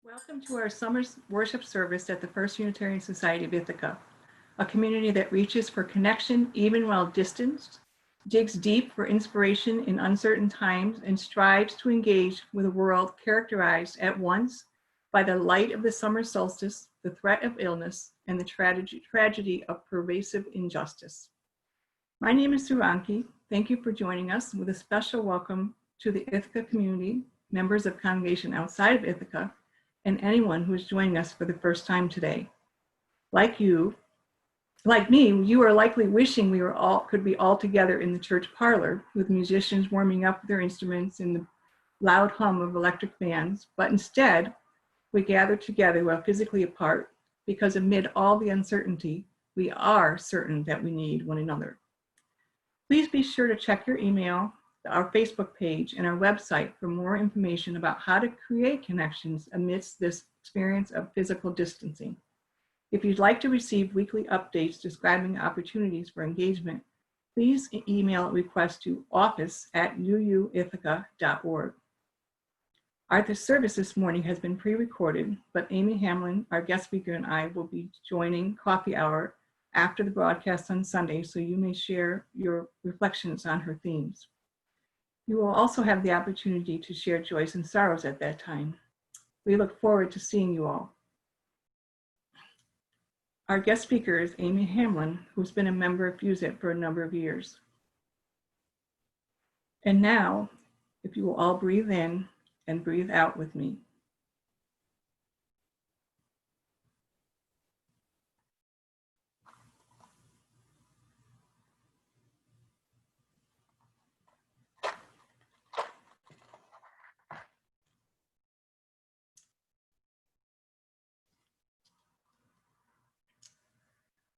Welcome to our summer worship service at the First Unitarian Society of Ithaca, a community that reaches for connection even while distanced, digs deep for inspiration in uncertain times, and strives to engage with a world characterized at once by the light of the summer solstice, the threat of illness, and the tragedy of pervasive injustice. My name is Suranki. Thank you for joining us with a special welcome to the Ithaca community, members of congregation outside of Ithaca, and anyone who is joining us for the first time today. Like me, you are likely wishing we could be all together in the church parlor with musicians warming up their instruments in the loud hum of electric fans, but instead we gather together while physically apart because amid all the uncertainty, we are certain that we need one another. Please be sure to check your email, our Facebook page, and our website for more information about how to create connections amidst this experience of physical distancing. If you'd like to receive weekly updates describing opportunities for engagement, please email a request to office@uuithaca.org. Our service this morning has been pre-recorded, but Amy Hamlin, our guest speaker, and I will be joining coffee hour after the broadcast on Sunday, so you may share your reflections on her themes. You will also have the opportunity to share joys and sorrows at that time. We look forward to seeing you all. Our guest speaker is Amy Hamlin, who's been a member of FUSIT for a number of years. And now, if you will all breathe in and breathe out with me.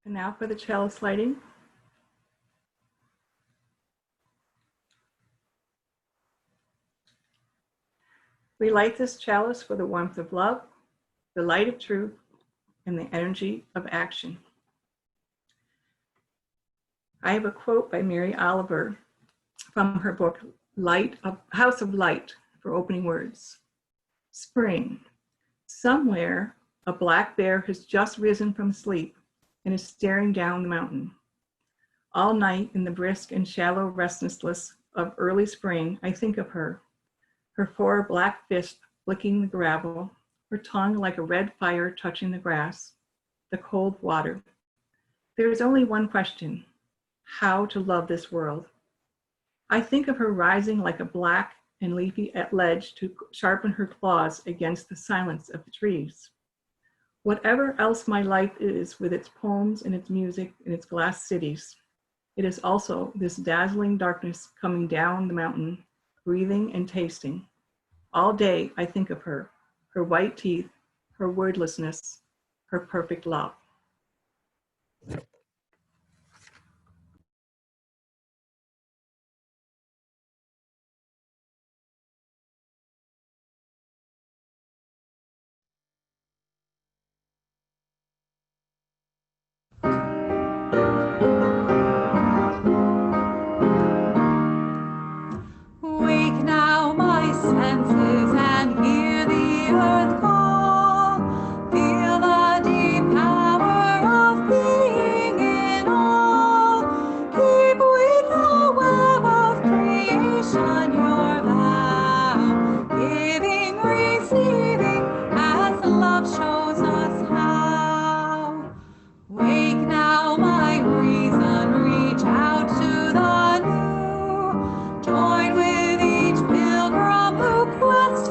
And now for the chalice lighting. We light this chalice for the warmth of love, the light of truth, and the energy of action. I have a quote by Mary Oliver from her book, House of Light, for opening words. Spring. Somewhere, a black bear has just risen from sleep and is staring down the mountain. All night in the brisk and shallow restlessness of early spring, I think of her, her four black fists flicking the gravel, her tongue like a red fire touching the grass, the cold water. There is only one question: how to love this world. I think of her rising like a black and leafy ledge to sharpen her claws against the silence of the trees. Whatever else my life is, with its poems and its music and its glass cities, it is also this dazzling darkness coming down the mountain, breathing and tasting. All day I think of her, her white teeth, her wordlessness, her perfect love. Join with each pilgrim who quests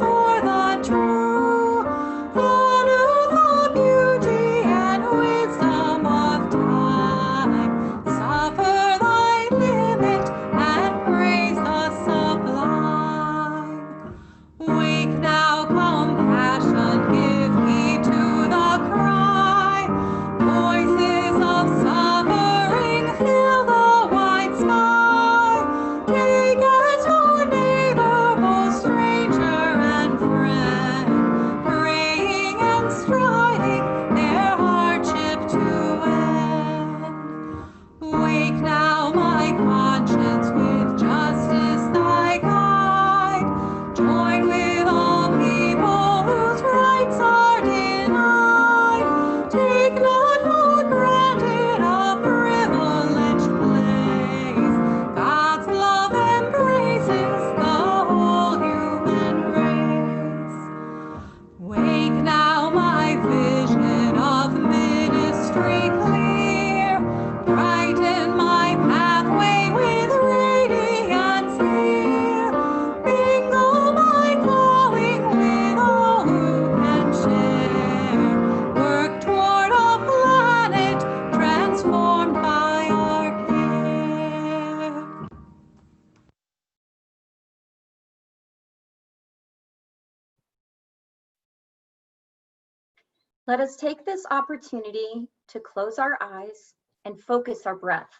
Let us take this opportunity to close our eyes and focus our breath.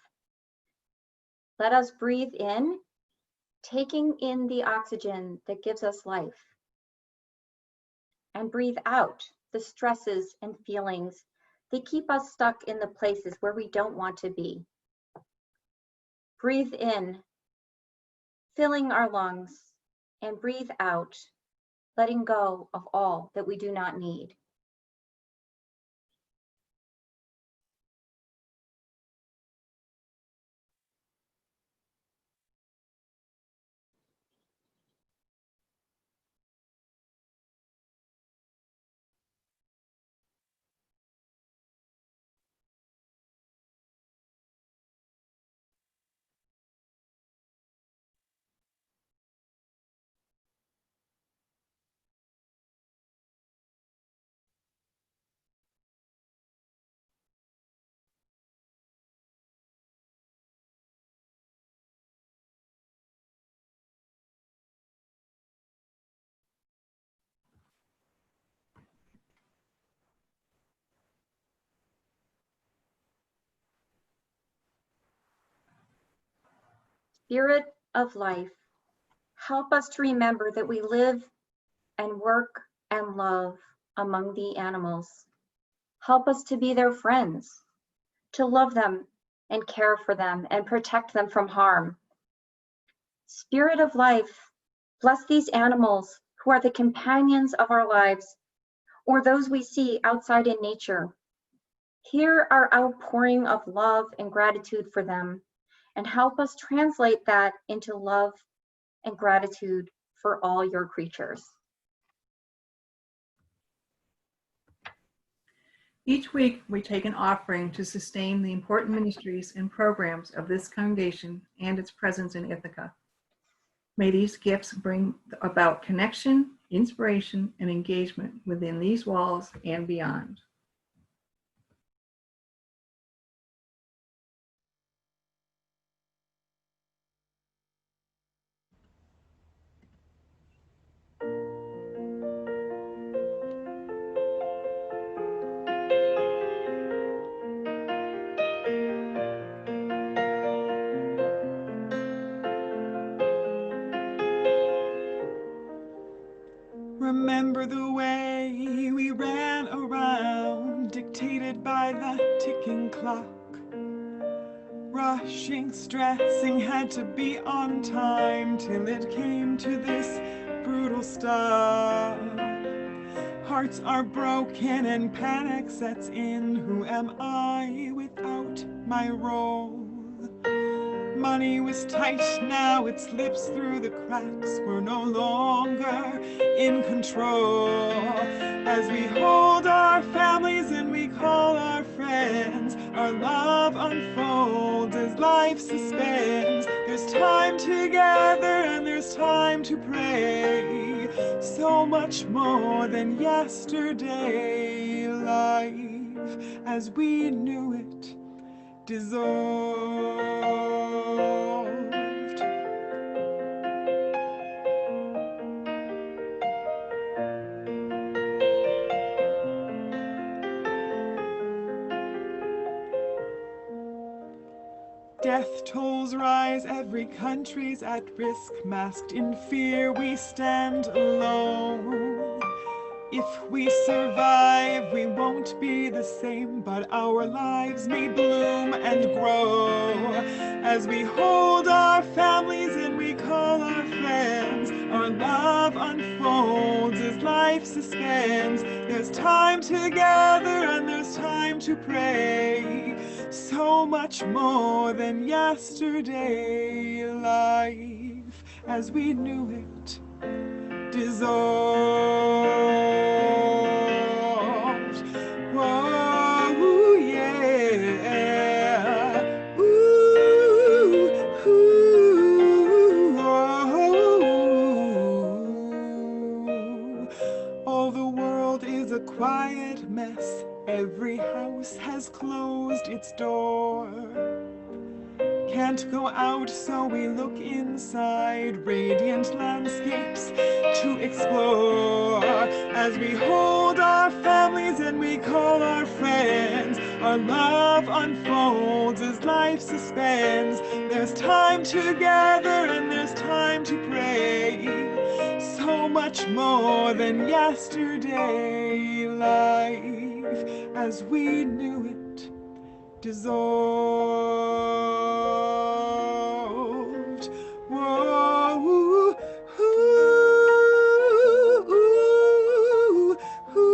Let us breathe in, taking in the oxygen that gives us life, and breathe out the stresses and feelings that keep us stuck in the places where we don't want to be. Breathe in, filling our lungs, and breathe out, letting go of all that we do not need. Spirit of life, help us to remember that we live and work and love among the animals. Help us to be their friends, to love them and care for them and protect them from harm. Spirit of life, bless these animals who are the companions of our lives or those we see outside in nature. Hear our outpouring of love and gratitude for them, and help us translate that into love and gratitude for all your creatures. Each week, we take an offering to sustain the important ministries and programs of this congregation and its presence in Ithaca. May these gifts bring about connection, inspiration, and engagement within these walls and beyond. Remember the way we ran around, dictated by the ticking clock. Rushing, stressing, had to be on time till it came to this brutal stop. Hearts are broken and panic sets in. Who am I without my role? Money was tight, now it slips through the cracks. We're no longer in control. As we hold our families and we call our friends, our love unfolds as life suspends. There's time together and there's time to pray. So much more than yesterday. Life as we knew it dissolved. Death tolls rise, every country's at risk. Masked in fear, we stand alone. If we survive, we won't be the same, but our lives may bloom and grow. As we hold our families and we call our friends, our love unfolds as life suspends. There's time together and there's time to pray. So much more than yesterday. Life as we knew it dissolved. Whoa, yeah. Ooh, ooh, oh. All the world is a quiet mess. Every house has closed its door. Can't go out, so we look inside. Radiant landscapes to explore. As we hold our families and we call our friends. Our love unfolds as life suspends. There's time together and there's time to pray. So much more than yesterday. Life as we knew it dissolved. Whoa, ooh, ooh, ooh, ooh.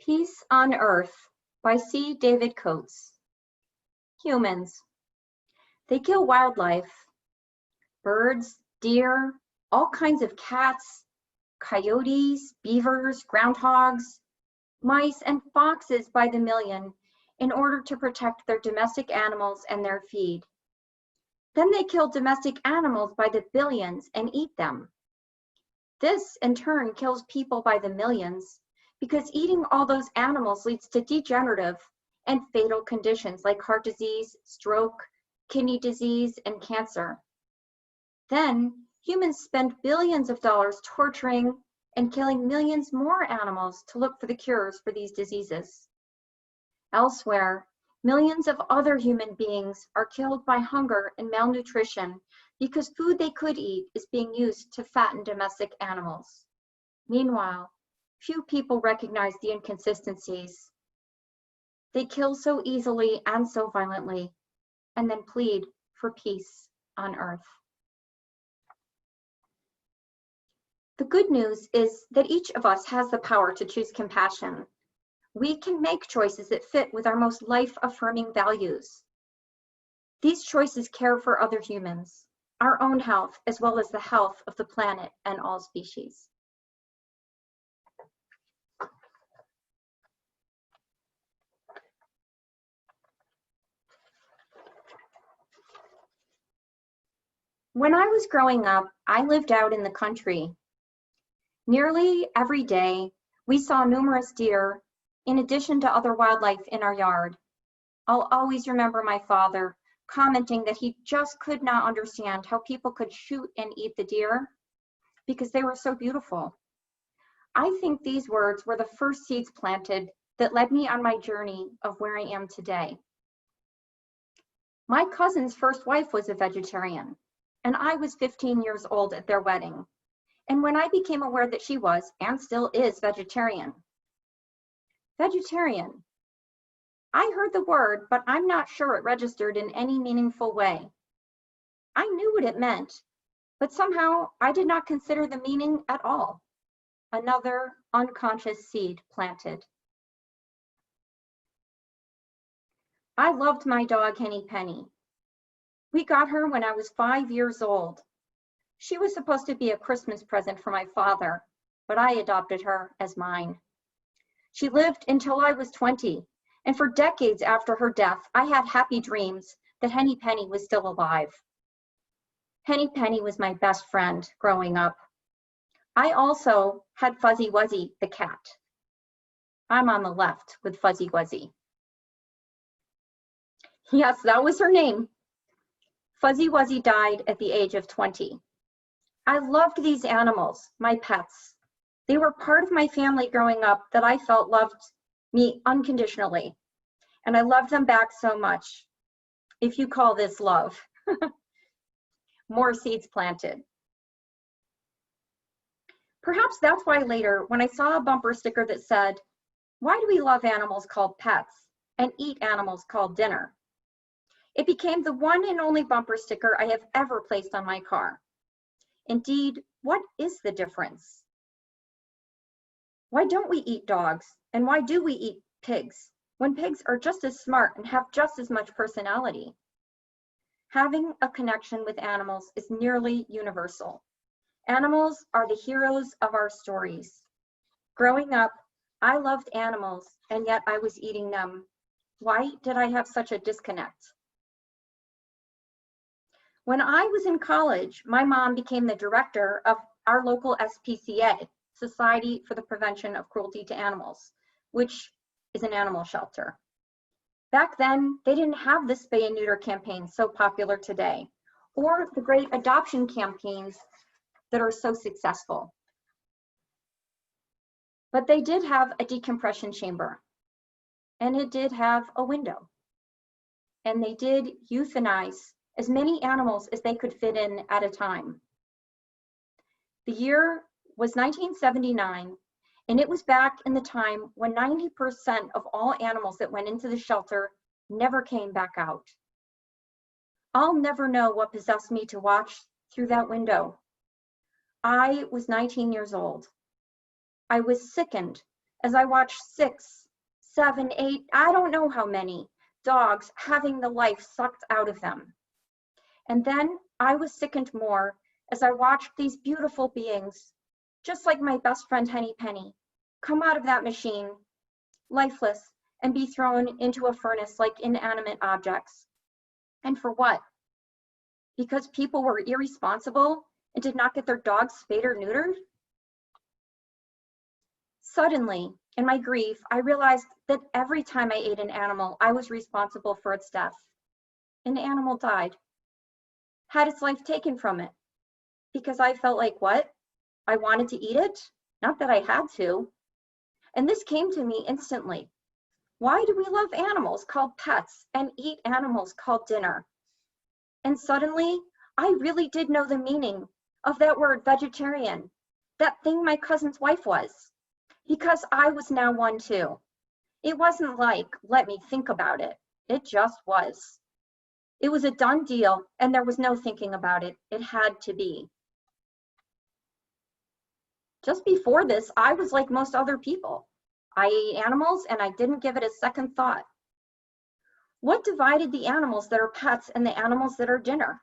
Peace on Earth by C. David Coates. Humans. They kill wildlife, birds, deer, all kinds of cats, coyotes, beavers, groundhogs, mice, and foxes by the million in order to protect their domestic animals and their feed. Then they kill domestic animals by the billions and eat them. This, in turn, kills people by the millions because eating all those animals leads to degenerative and fatal conditions like heart disease, stroke, kidney disease, and cancer. Then humans spend billions of dollars torturing and killing millions more animals to look for the cures for these diseases. Elsewhere, millions of other human beings are killed by hunger and malnutrition because food they could eat is being used to fatten domestic animals. Meanwhile, few people recognize the inconsistencies. They kill so easily and so violently, and then plead for peace on Earth. The good news is that each of us has the power to choose compassion. We can make choices that fit with our most life-affirming values. These choices care for other humans, our own health, as well as the health of the planet and all species. When I was growing up, I lived out in the country. Nearly every day, we saw numerous deer in addition to other wildlife in our yard. I'll always remember my father commenting that he just could not understand how people could shoot and eat the deer because they were so beautiful. I think these words were the first seeds planted that led me on my journey of where I am today. My cousin's first wife was a vegetarian, and I was 15 years old at their wedding. And when I became aware that she was, and still is, vegetarian. Vegetarian. I heard the word, but I'm not sure it registered in any meaningful way. I knew what it meant, but somehow I did not consider the meaning at all. Another unconscious seed planted. I loved my dog, Henny Penny. We got her when I was 5 years old. She was supposed to be a Christmas present for my father, but I adopted her as mine. She lived until I was 20, and for decades after her death, I had happy dreams that Henny Penny was still alive. Henny Penny was my best friend growing up. I also had Fuzzy Wuzzy the cat. I'm on the left with Fuzzy Wuzzy. Yes, that was her name. Fuzzy Wuzzy died at the age of 20. I loved these animals, my pets. They were part of my family growing up that I felt loved me unconditionally. And I loved them back so much. If you call this love. More seeds planted. Perhaps that's why later, when I saw a bumper sticker that said, "Why do we love animals called pets and eat animals called dinner?" It became the one and only bumper sticker I have ever placed on my car. Indeed, what is the difference? Why don't we eat dogs? And why do we eat pigs when pigs are just as smart and have just as much personality? Having a connection with animals is nearly universal. Animals are the heroes of our stories. Growing up, I loved animals, and yet I was eating them. Why did I have such a disconnect? When I was in college, my mom became the director of our local SPCA, Society for the Prevention of Cruelty to Animals, which is an animal shelter. Back then, they didn't have the spay and neuter campaign so popular today, or the great adoption campaigns that are so successful. But they did have a decompression chamber, and it did have a window. And they did euthanize as many animals as they could fit in at a time. The year was 1979, and it was back in the time when 90% of all animals that went into the shelter never came back out. I'll never know what possessed me to watch through that window. I was 19 years old. I was sickened as I watched 6, 7, 8, I don't know how many dogs having the life sucked out of them. And then I was sickened more as I watched these beautiful beings, just like my best friend Henny Penny, come out of that machine, lifeless, and be thrown into a furnace like inanimate objects. And for what? Because people were irresponsible and did not get their dogs spayed or neutered? Suddenly, in my grief, I realized that every time I ate an animal, I was responsible for its death. An animal died, had its life taken from it, because I felt like what? I wanted to eat it? Not that I had to. And this came to me instantly. Why do we love animals called pets and eat animals called dinner? And suddenly, I really did know the meaning of that word vegetarian, that thing my cousin's wife was, because I was now one too. It wasn't like, let me think about it. It just was. It was a done deal, and there was no thinking about it. It had to be. Just before this, I was like most other people. I ate animals and I didn't give it a second thought. What divided the animals that are pets and the animals that are dinner?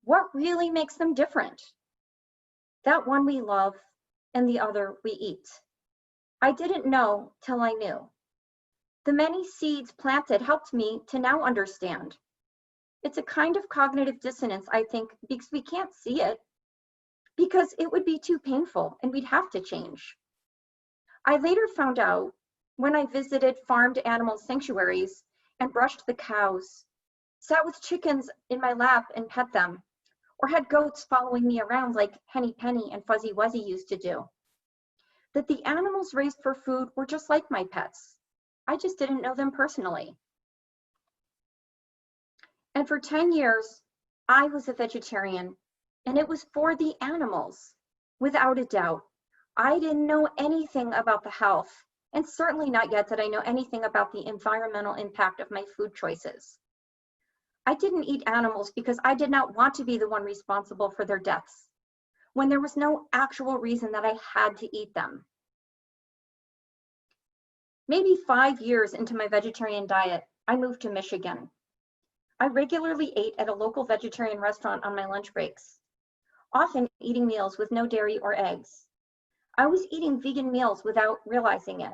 What really makes them different? That one we love and the other we eat. I didn't know till I knew. The many seeds planted helped me to now understand. It's a kind of cognitive dissonance, I think, because we can't see it, because it would be too painful and we'd have to change. I later found out when I visited farmed animal sanctuaries and brushed the cows, sat with chickens in my lap and pet them, or had goats following me around like Henny Penny and Fuzzy Wuzzy used to do, that the animals raised for food were just like my pets. I just didn't know them personally. And for 10 years, I was a vegetarian, and it was for the animals, without a doubt. I didn't know anything about the health, and certainly not yet did I know anything about the environmental impact of my food choices. I didn't eat animals because I did not want to be the one responsible for their deaths, when there was no actual reason that I had to eat them. Maybe 5 years into my vegetarian diet, I moved to Michigan. I regularly ate at a local vegetarian restaurant on my lunch breaks, often eating meals with no dairy or eggs. I was eating vegan meals without realizing it.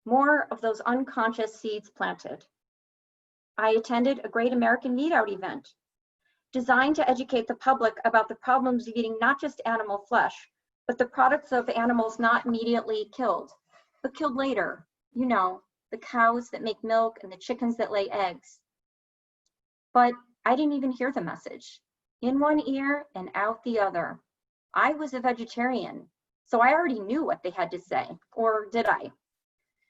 More of those unconscious seeds planted. I attended a Great American Meat Out event, designed to educate the public about the problems of eating not just animal flesh, but the products of animals not immediately killed, but killed later. You know, the cows that make milk and the chickens that lay eggs. But I didn't even hear the message. In one ear and out the other. I was a vegetarian, so I already knew what they had to say, or did I?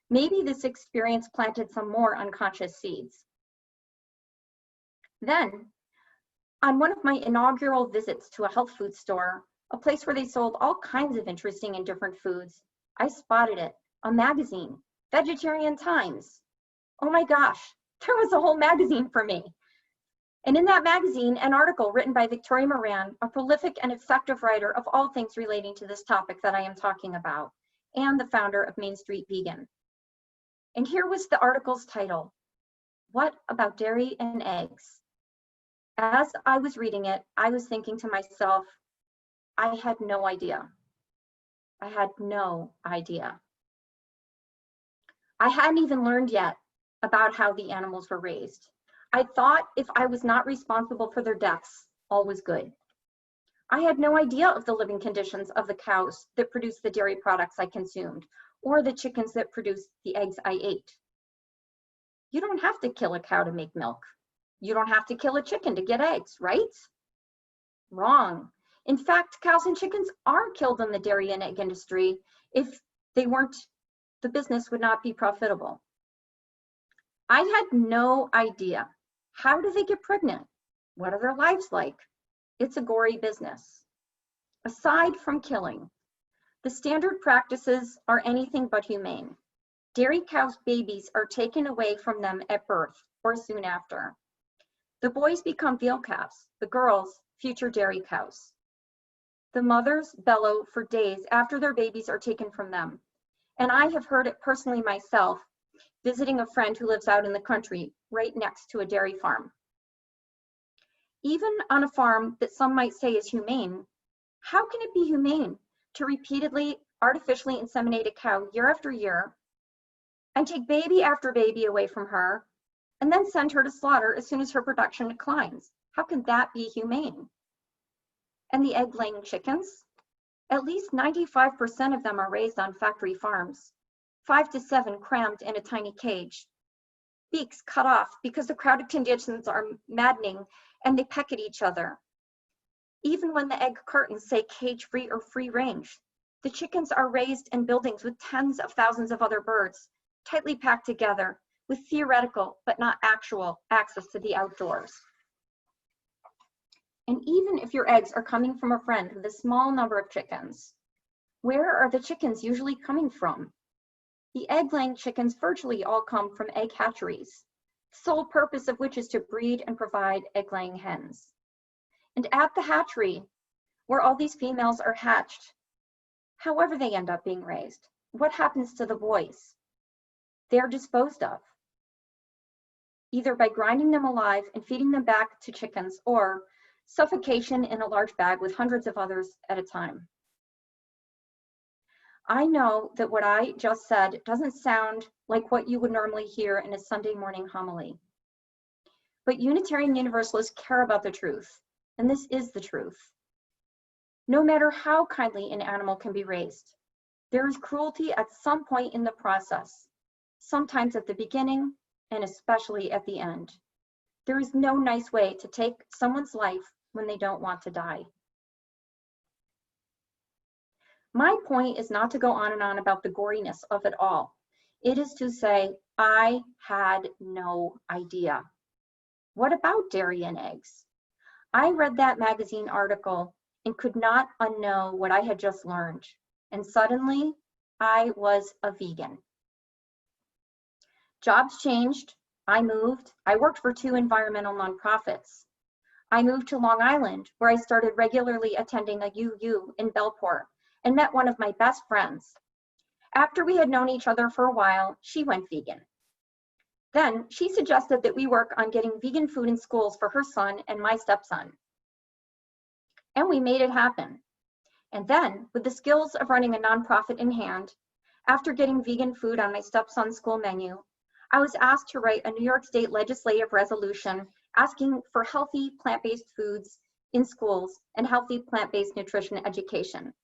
Maybe this experience planted some more unconscious seeds. Then, on one of my inaugural visits to a health food store, a place where they sold all kinds of interesting and different foods, I spotted it, a magazine, Vegetarian Times. Oh my gosh, there was a whole magazine for me. And in that magazine, an article written by Victoria Moran, a prolific and effective writer of all things relating to this topic that I am talking about, and the founder of Main Street Vegan. And here was the article's title, What About Dairy and Eggs? As I was reading it, I was thinking to myself, I had no idea. I had no idea. I hadn't even learned yet about how the animals were raised. I thought if I was not responsible for their deaths, all was good. I had no idea of the living conditions of the cows that produced the dairy products I consumed, or the chickens that produced the eggs I ate. You don't have to kill a cow to make milk. You don't have to kill a chicken to get eggs, right? Wrong. In fact, cows and chickens are killed in the dairy and egg industry. If they weren't, the business would not be profitable. I had no idea. How do they get pregnant? What are their lives like? It's a gory business. Aside from killing, the standard practices are anything but humane. Dairy cows' babies are taken away from them at birth or soon after. The boys become veal calves, the girls, future dairy cows. The mothers bellow for days after their babies are taken from them. And I have heard it personally myself, visiting a friend who lives out in the country right next to a dairy farm. Even on a farm that some might say is humane, how can it be humane to repeatedly artificially inseminate a cow year after year and take baby after baby away from her and then send her to slaughter as soon as her production declines? How can that be humane? And the egg-laying chickens? At least 95% of them are raised on factory farms, 5 to 7 crammed in a tiny cage. Beaks cut off because the crowded conditions are maddening and they peck at each other. Even when the egg cartons say cage-free or free range, the chickens are raised in buildings with tens of thousands of other birds, tightly packed together with theoretical but not actual access to the outdoors. And even if your eggs are coming from a friend with a small number of chickens, where are the chickens usually coming from? The egg-laying chickens virtually all come from egg hatcheries, the sole purpose of which is to breed and provide egg-laying hens. And at the hatchery, where all these females are hatched, however they end up being raised, what happens to the boys? They're disposed of, either by grinding them alive and feeding them back to chickens, or suffocation in a large bag with hundreds of others at a time. I know that what I just said doesn't sound like what you would normally hear in a Sunday morning homily. But Unitarian Universalists care about the truth, and this is the truth. No matter how kindly an animal can be raised, there is cruelty at some point in the process, sometimes at the beginning and especially at the end. There is no nice way to take someone's life when they don't want to die. My point is not to go on and on about the goriness of it all. It is to say, I had no idea. What about dairy and eggs? I read that magazine article and could not unknow what I had just learned. And suddenly, I was a vegan. Jobs changed. I moved. I worked for 2 environmental nonprofits. I moved to Long Island, where I started regularly attending a UU in Bellport and met one of my best friends. After we had known each other for a while, she went vegan. Then she suggested that we work on getting vegan food in schools for her son and my stepson. And we made it happen. And then, with the skills of running a nonprofit in hand, after getting vegan food on my stepson's school menu, I was asked to write a New York State legislative resolution asking for healthy plant-based foods in schools and healthy plant-based nutrition education.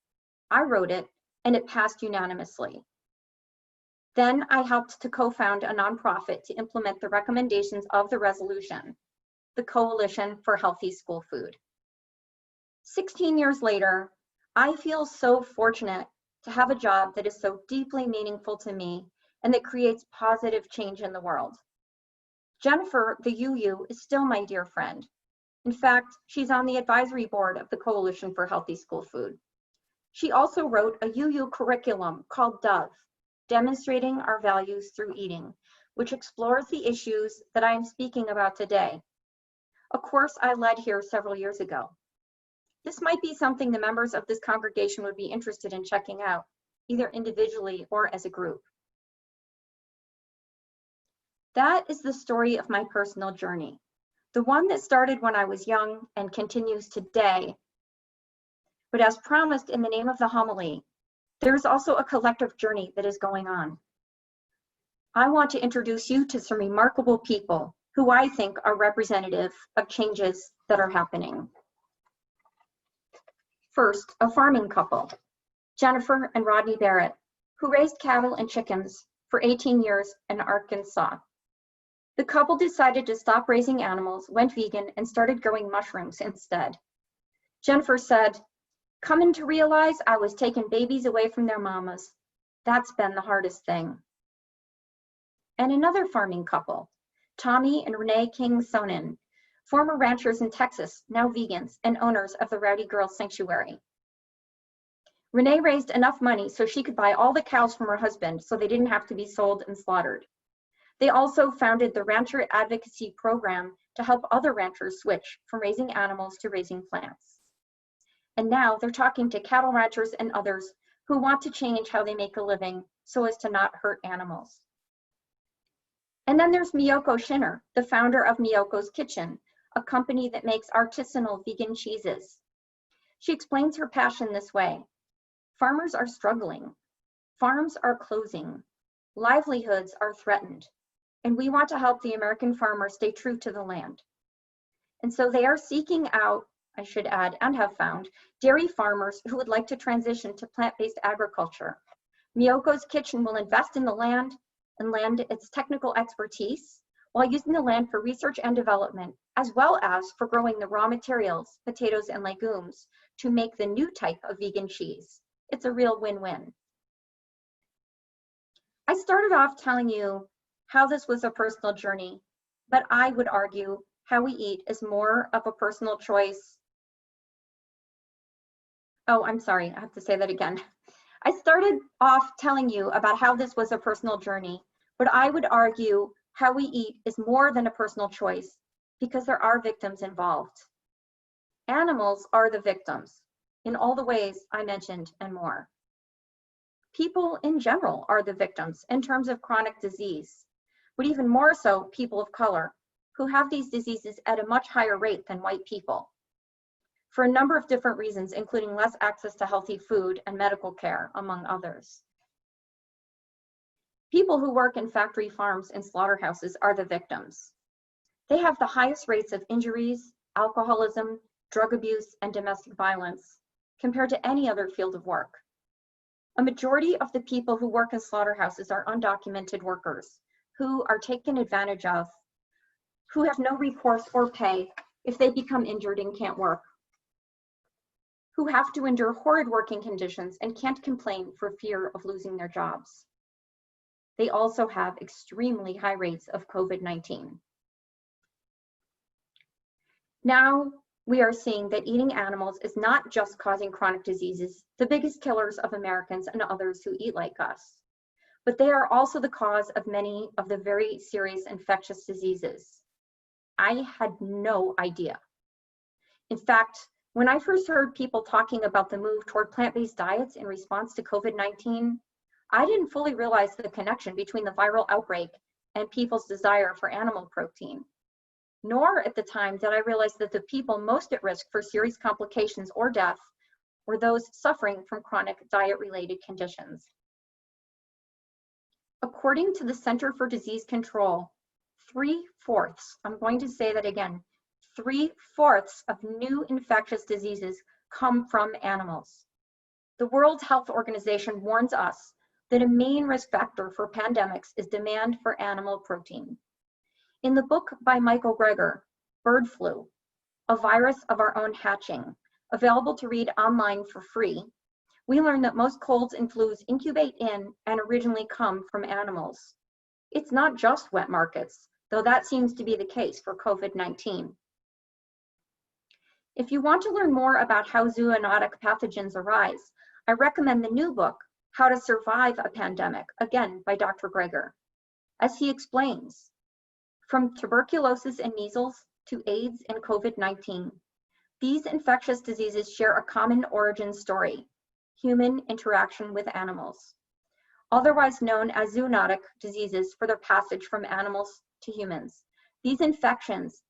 I wrote it, and it passed unanimously. Then I helped to co-found a nonprofit to implement the recommendations of the resolution, the Coalition for Healthy School Food. 16 years later, I feel so fortunate to have a job that is so deeply meaningful to me and that creates positive change in the world. Jennifer, the UU, is still my dear friend. In fact, she's on the advisory board of the Coalition for Healthy School Food. She also wrote a UU curriculum called Dove, Demonstrating Our Values Through Eating, which explores the issues that I am speaking about today, a course I led here several years ago. This might be something the members of this congregation would be interested in checking out, either individually or as a group. That is the story of my personal journey, the one that started when I was young and continues today. But as promised in the name of the homily, there is also a collective journey that is going on. I want to introduce you to some remarkable people who I think are representative of changes that are happening. First, a farming couple, Jennifer and Rodney Barrett, who raised cattle and chickens for 18 years in Arkansas. The couple decided to stop raising animals, went vegan, and started growing mushrooms instead. Jennifer said, "Coming to realize I was taking babies away from their mamas. That's been the hardest thing." And another farming couple, Tommy and Renee King Sonnen, former ranchers in Texas, now vegans and owners of the Rowdy Girls Sanctuary. Renee raised enough money so she could buy all the cows from her husband so they didn't have to be sold and slaughtered. They also founded the Rancher Advocacy Program to help other ranchers switch from raising animals to raising plants. And now they're talking to cattle ranchers and others who want to change how they make a living so as to not hurt animals. And then there's Miyoko Schinner, the founder of Miyoko's Kitchen, a company that makes artisanal vegan cheeses. She explains her passion this way: farmers are struggling, farms are closing, livelihoods are threatened, and we want to help the American farmer stay true to the land. And so they are seeking out, I should add, and have found, dairy farmers who would like to transition to plant-based agriculture. Miyoko's Kitchen will invest in the land and lend its technical expertise while using the land for research and development, as well as for growing the raw materials, potatoes and legumes, to make the new type of vegan cheese. It's a real win-win. I started off telling you how this was a personal journey, but I would argue how we eat is more of a personal choice. Oh, I'm sorry, I have to say that again. I started off telling you about how this was a personal journey, but I would argue how we eat is more than a personal choice because there are victims involved. Animals are the victims in all the ways I mentioned and more. People in general are the victims in terms of chronic disease, but even more so people of color who have these diseases at a much higher rate than white people for a number of different reasons, including less access to healthy food and medical care, among others. People who work in factory farms and slaughterhouses are the victims. They have the highest rates of injuries, alcoholism, drug abuse, and domestic violence compared to any other field of work. A majority of the people who work in slaughterhouses are undocumented workers who are taken advantage of, who have no recourse or pay if they become injured and can't work, who have to endure horrid working conditions and can't complain for fear of losing their jobs. They also have extremely high rates of COVID-19. Now we are seeing that eating animals is not just causing chronic diseases, the biggest killers of Americans and others who eat like us, but they are also the cause of many of the very serious infectious diseases. I had no idea. In fact, when I first heard people talking about the move toward plant-based diets in response to COVID-19, I didn't fully realize the connection between the viral outbreak and people's desire for animal protein. Nor at the time did I realize that the people most at risk for serious complications or death were those suffering from chronic diet-related conditions. According to the Center for Disease Control, 3/4, I'm going to say that again, 3/4 of new infectious diseases come from animals. The World Health Organization warns us that a main risk factor for pandemics is demand for animal protein. In the book by Michael Greger, Bird Flu, A Virus of Our Own Hatching, available to read online for free, we learn that most colds and flus incubate in and originally come from animals. It's not just wet markets, though that seems to be the case for COVID-19. If you want to learn more about how zoonotic pathogens arise, I recommend the new book, How to Survive a Pandemic, again by Dr. Greger. As he explains, from tuberculosis and measles to AIDS and COVID-19, these infectious diseases share a common origin story: human interaction with animals, otherwise known as zoonotic diseases for their passage from animals to humans. These infections,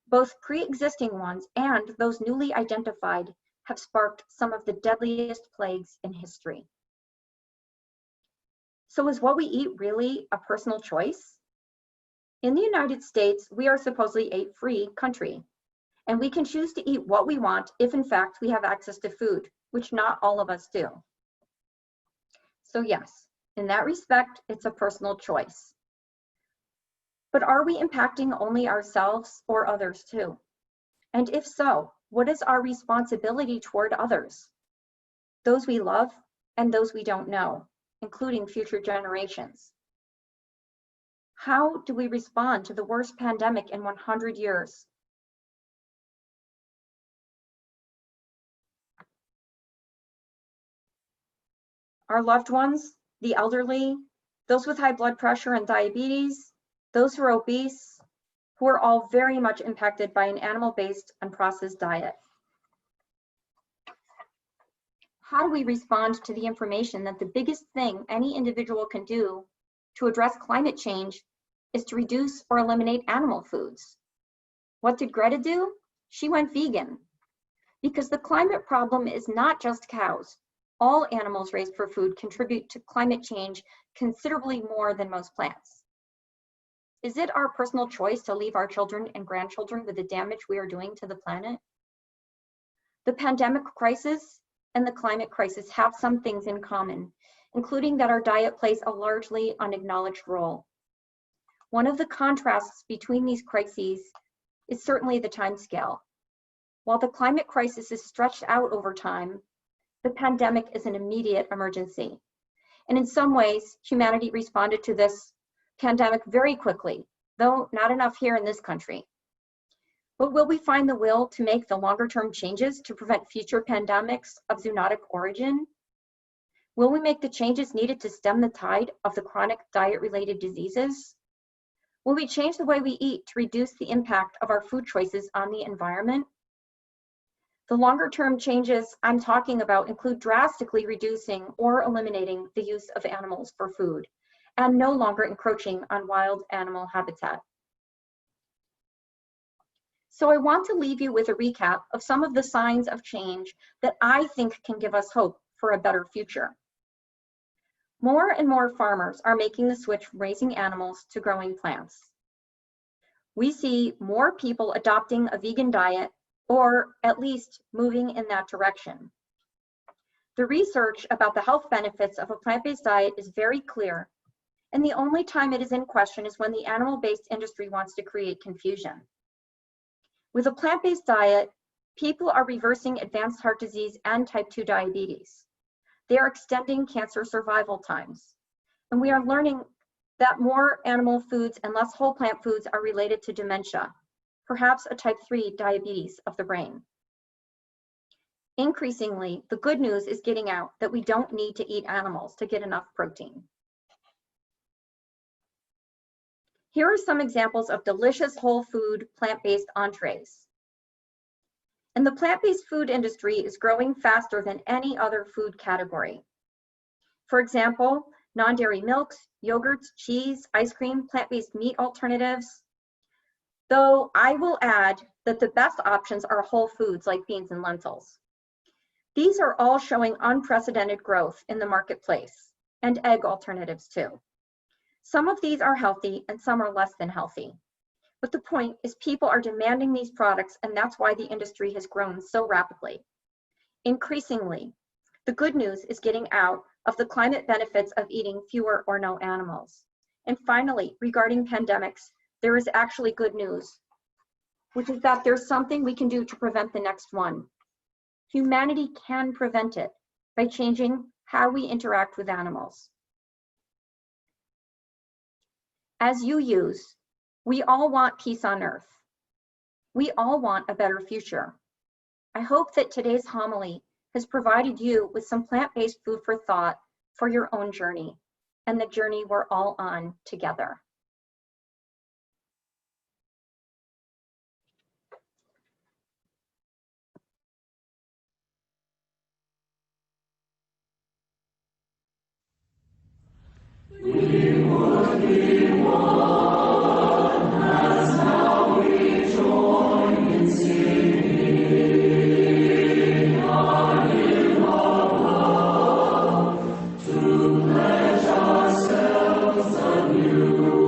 both pre-existing ones and those newly identified, have sparked some of the deadliest plagues in history. So is what we eat really a personal choice? In the United States, we are supposedly a free country, and we can choose to eat what we want if in fact we have access to food, which not all of us do. So yes, in that respect, it's a personal choice. But are we impacting only ourselves or others too? And if so, what is our responsibility toward others? Those we love and those we don't know, including future generations. How do we respond to the worst pandemic in 100 years? Our loved ones, the elderly, those with high blood pressure and diabetes, those who are obese, who are all very much impacted by an animal-based and processed diet. How do we respond to the information that the biggest thing any individual can do to address climate change is to reduce or eliminate animal foods? What did Greta do? She went vegan. Because the climate problem is not just cows. All animals raised for food contribute to climate change considerably more than most plants. Is it our personal choice to leave our children and grandchildren with the damage we are doing to the planet? The pandemic crisis and the climate crisis have some things in common, including that our diet plays a largely unacknowledged role. One of the contrasts between these crises is certainly the timescale. While the climate crisis is stretched out over time, the pandemic is an immediate emergency. And in some ways, humanity responded to this pandemic very quickly, though not enough here in this country. But will we find the will to make the longer-term changes to prevent future pandemics of zoonotic origin? Will we make the changes needed to stem the tide of the chronic diet-related diseases? Will we change the way we eat to reduce the impact of our food choices on the environment? The longer-term changes I'm talking about include drastically reducing or eliminating the use of animals for food and no longer encroaching on wild animal habitat. So I want to leave you with a recap of some of the signs of change that I think can give us hope for a better future. More and more farmers are making the switch from raising animals to growing plants. We see more people adopting a vegan diet, or at least moving in that direction. The research about the health benefits of a plant-based diet is very clear, and the only time it is in question is when the animal-based industry wants to create confusion. With a plant-based diet, people are reversing advanced heart disease and type 2 diabetes. They are extending cancer survival times. And we are learning that more animal foods and less whole plant foods are related to dementia, perhaps a type 3 diabetes of the brain. Increasingly, the good news is getting out that we don't need to eat animals to get enough protein. Here are some examples of delicious whole food plant-based entrees. And the plant-based food industry is growing faster than any other food category. For example, non-dairy milks, yogurts, cheese, ice cream, plant-based meat alternatives. Though I will add that the best options are whole foods like beans and lentils. These are all showing unprecedented growth in the marketplace, and egg alternatives too. Some of these are healthy and some are less than healthy. But the point is people are demanding these products, and that's why the industry has grown so rapidly. Increasingly, the good news is getting out of the climate benefits of eating fewer or no animals. And finally, regarding pandemics, there is actually good news, which is that there's something we can do to prevent the next one. Humanity can prevent it by changing how we interact with animals. As you use, we all want peace on earth. We all want a better future. I hope that today's homily has provided you with some plant-based food for thought for your own journey and the journey we're all on together. We would be one as now we join in singing our hymn of love to pledge ourselves anew.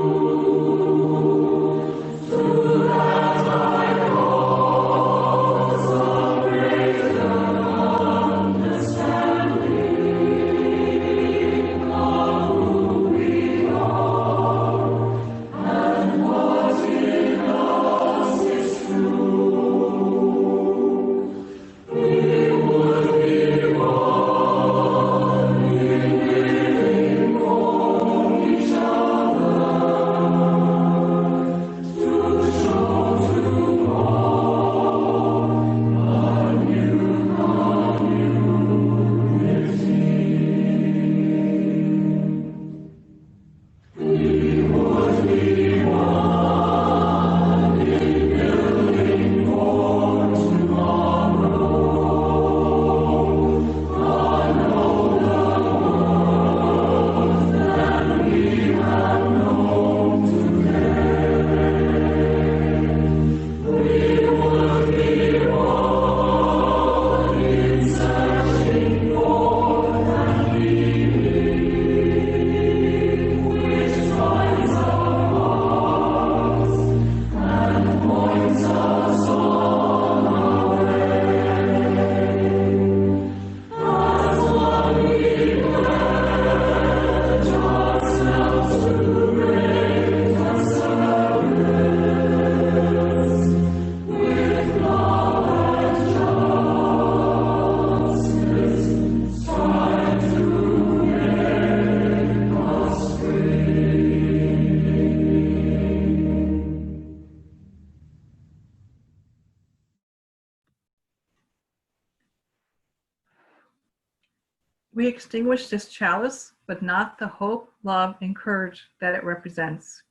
We extinguish this chalice, but not the hope, love, and courage that it represents.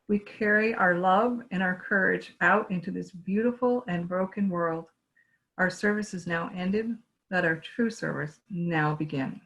We carry our love and our courage out into this beautiful and broken world. Our service is now ended. Let our true service now begin.